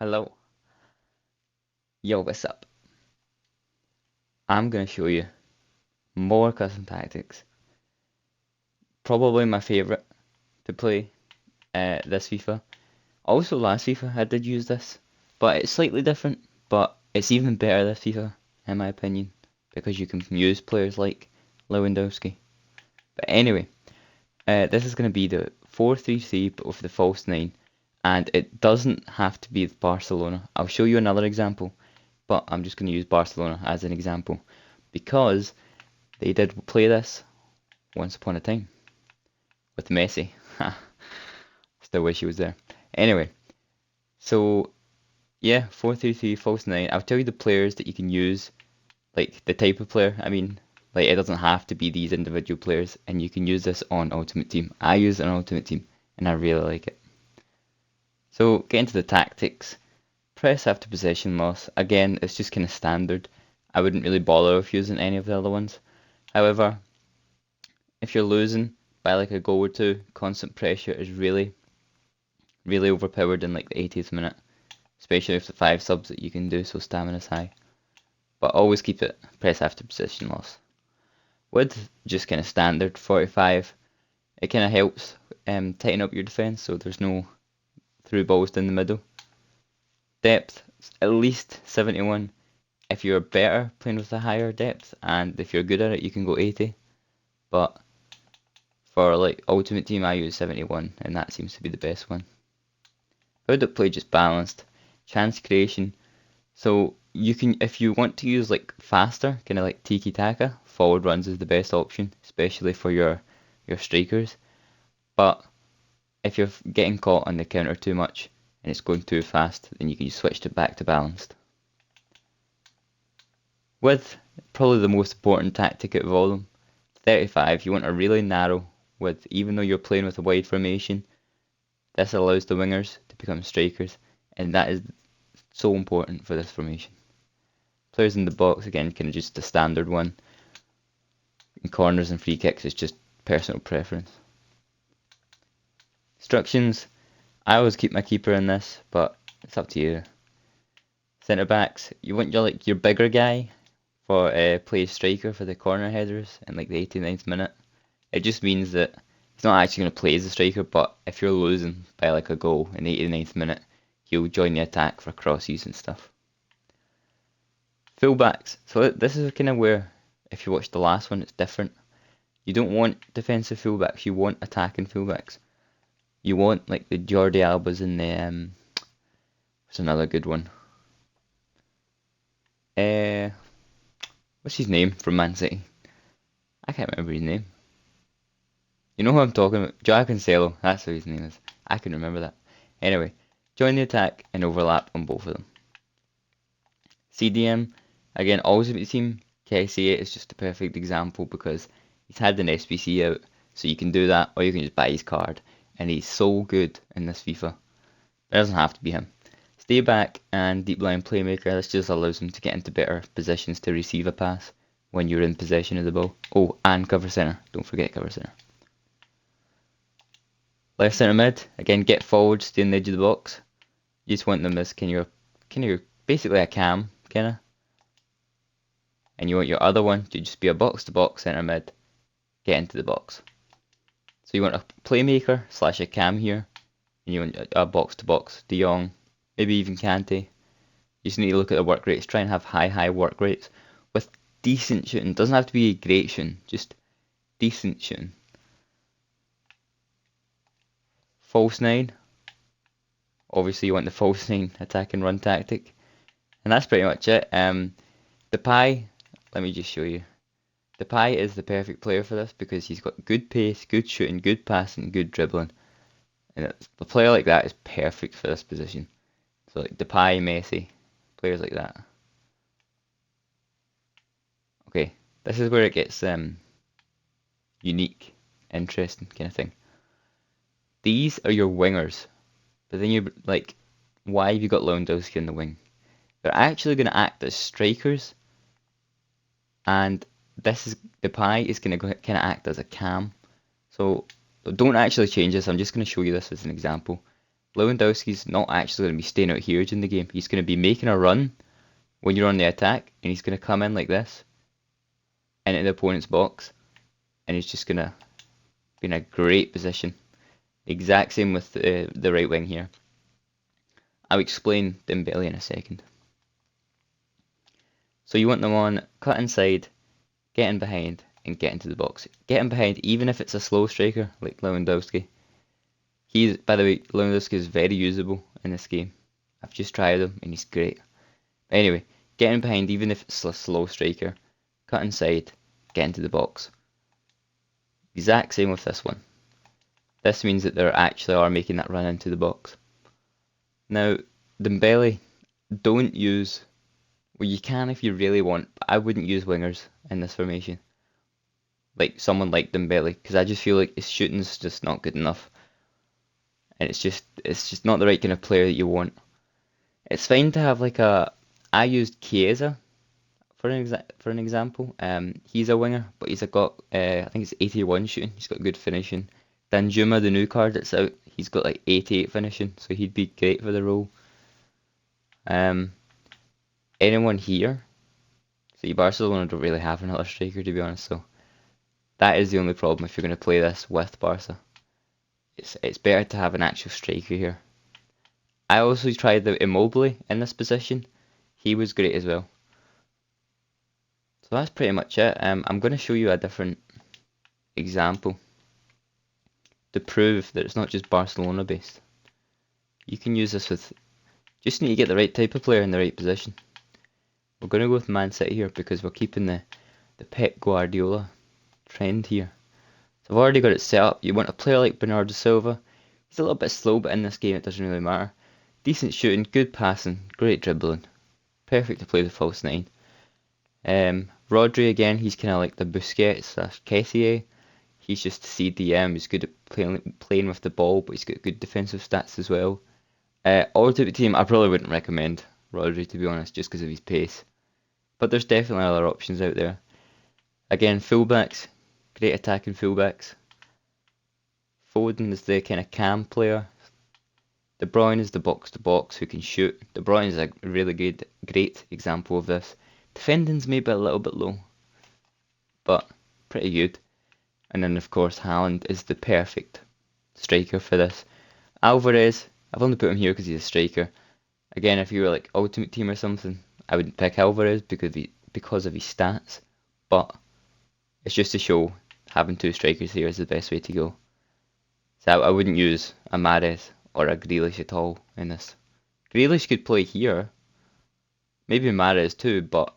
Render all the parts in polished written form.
Hello. Yo, what's up? I'm gonna show you more custom tactics. Probably my favorite to play this FIFA. Also last FIFA I did use this, but it's slightly different, but it's even better this FIFA in my opinion because you can use players like Lewandowski. But anyway, this is gonna be the 4-3-3 but with the false 9 and it doesn't have to be Barcelona. I'll show you another example, but I'm just gonna use Barcelona as an example because they did play this once upon a time with Messi. Still wish he was there. Anyway, so yeah, 4-3-3 false 9. I'll tell you the players that you can use, like the type of player. I mean, like it doesn't have to be these individual players, and you can use this on Ultimate Team. I use it on Ultimate Team, and I really like it. So get into the tactics. Press after possession loss. Again, it's just kind of standard. I wouldn't really bother with using any of the other ones. However, if you're losing by like a goal or two, constant pressure is really overpowered in like the 80th minute, especially with the 5 subs that you can do, so stamina's high. But always keep it press after position loss. With just kind of standard 45, it kind of helps tighten up your defense so there's no through balls down the middle. Depth, at least 71. If you're better playing with a higher depth, and if you're good at it, you can go 80. But for like Ultimate Team, I use 71, and that seems to be the best one. How to play just balanced. Chance creation. So you can, if you want to use like faster, kind of like Tiki Taka, forward runs is the best option, especially for your strikers. But if you're getting caught on the counter too much and it's going too fast, then you can just switch it back to balanced. With probably the most important tactic out of all of them, 35, you want a really narrow width, even though you're playing with a wide formation. This allows the wingers to become strikers, and that is so important for this formation. Players in the box, again, kind of just the standard one. In corners and free kicks, it's just personal preference. Instructions, I always keep my keeper in this, but it's up to you. Centre backs, you want your bigger guy for play striker for the corner headers in like the 89th minute. It just means that he's not actually going to play as a striker, but if you're losing by like a goal in the 89th minute, he'll join the attack for crosses and stuff. Fullbacks. So this is kind of where, if you watch the last one, it's different. You don't want defensive fullbacks. You want attacking fullbacks. You want like the Jordi Albas and the what's another good one? Uh, what's his name from Man City? I can't remember his name. You know who I'm talking about? Joao Cancelo. That's what his name is. I can remember that. Anyway, join the attack and overlap on both of them. CDM, again, Ultimate Team, KSA is just a perfect example because he's had an SBC out, so you can do that, or you can just buy his card, and he's so good in this FIFA. It doesn't have to be him. Stay back and deep line playmaker, this just allows him to get into better positions to receive a pass when you're in possession of the ball. Oh, and cover centre, don't forget cover centre. Left centre mid, again, get forward, stay on the edge of the box. You just want them as kind of basically a cam, kind of. And you want your other one to just be a box-to-box centre mid, get into the box. So you want a playmaker slash a cam here, and you want a box-to-box De Jong, maybe even Kante. You just need to look at the work rates, try and have high work rates with decent shooting. Doesn't have to be great shooting, just decent shooting. False 9. Obviously you want the false 9 attack and run tactic. And that's pretty much it. Depay, let me just show you. Depay is the perfect player for this because he's got good pace, good shooting, good passing, good dribbling. And a player like that is perfect for this position. So like Depay, Messi, players like that. Okay, this is where it gets unique, interesting kind of thing. These are your wingers. But then you're like, why have you got Lewandowski in the wing? They're actually going to act as strikers, and this is Depay is going to kind of act as a cam. So don't actually change this. I'm just going to show you this as an example. Lewandowski's not actually going to be staying out here in the game. He's going to be making a run when you're on the attack, and he's going to come in like this into the opponent's box, and he's just going to be in a great position. Exact same with the right wing here. I'll explain Dembele in a second. So you want them on cut inside, get in behind, and get into the box. Get in behind, even if it's a slow striker like Lewandowski. By the way, Lewandowski is very usable in this game. I've just tried him and he's great. But anyway, get in behind, even if it's a slow striker. Cut inside, get into the box. Exact same with this one. This means that they actually are making that run into the box. Now, Dembele, don't use. Well, you can if you really want, but I wouldn't use wingers in this formation. Like someone like Dembele, because I just feel like his shooting's just not good enough. And it's just not the right kind of player that you want. It's fine to have like I used Chiesa for an example. He's a winger, but he's got I think it's 81 shooting. He's got good finishing. Danjuma, the new card that's out, he's got like 88 finishing, so he'd be great for the role. Anyone here? See, Barcelona don't really have another striker to be honest, so that is the only problem if you're going to play this with Barca. It's better to have an actual striker here. I also tried the Immobile in this position. He was great as well. So that's pretty much it. I'm going to show you a different example to prove that it's not just Barcelona based. You can use this with, just need to get the right type of player in the right position. We're going to go with Man City here because we're keeping the Pep Guardiola trend here. So I've already got it set up. You want a player like Bernardo Silva. He's a little bit slow, but in this game it doesn't really matter. Decent shooting, good passing, great dribbling. Perfect to play the false nine. Rodri again, he's kind of like the Busquets/Kessié. He's just CDM. He's good at playing with the ball, but he's got good defensive stats as well. Ultimate Team, I probably wouldn't recommend Rodri to be honest, just because of his pace. But there's definitely other options out there. Again, fullbacks, great attacking fullbacks. Foden is the kind of cam player. De Bruyne is the box-to-box who can shoot. De Bruyne is a really great example of this. Defending's maybe a little bit low, but pretty good. And then of course Haaland is the perfect striker for this. Alvarez, I've only put him here because he's a striker. Again, if you were like Ultimate Team or something, I wouldn't pick Alvarez because of his stats. But it's just to show having two strikers here is the best way to go. So I wouldn't use a Mahrez or a Grealish at all in this. Grealish could play here, maybe Mahrez too, but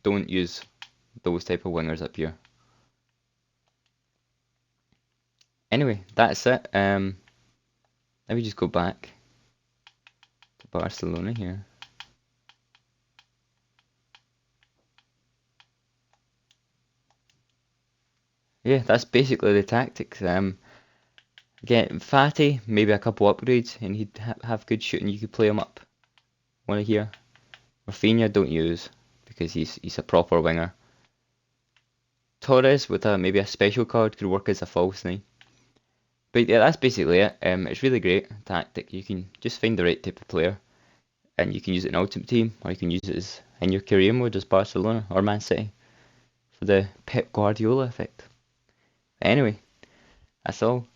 don't use those type of wingers up here. Anyway, that's it. Let me just go back to Barcelona here. Yeah, that's basically the tactics. Again, Fatty, maybe a couple upgrades, and he'd have good shooting. You could play him up. One here. Rafinha, don't use because he's a proper winger. Torres with maybe a special card could work as a false nine. But yeah, that's basically it. It's really great tactic. You can just find the right type of player, and you can use it in Ultimate Team, or you can use it in your career mode as Barcelona or Man City for the Pep Guardiola effect. Anyway, that's all.